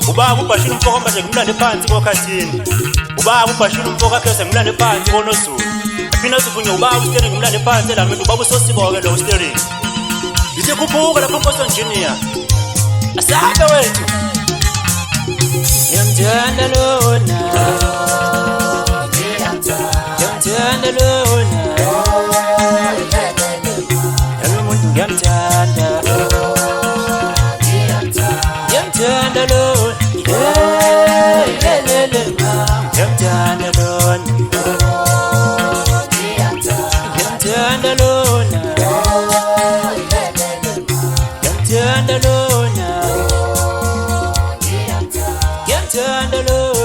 Ubaba ubashira umfoka manje ngimlande phansi kokhathini. Ubaba ubashira umfoka phese ngimlande phansi konoZulu. Aphina sivunya ubaba usteering ngimlande phansi la muntu ubaba usosiboke lo steering. Yithi khuphuka lapho Nkosi engineer. Asabe wethu. Ngiyamthanda lona. Ngiyamthanda lona. Yalo muntu ngiyamthanda. Ngiyamthanda lona. Ngiyamthanda lona. Ngiyamthanda lona. Ngiyamthanda lona. Ngiyamthanda lona.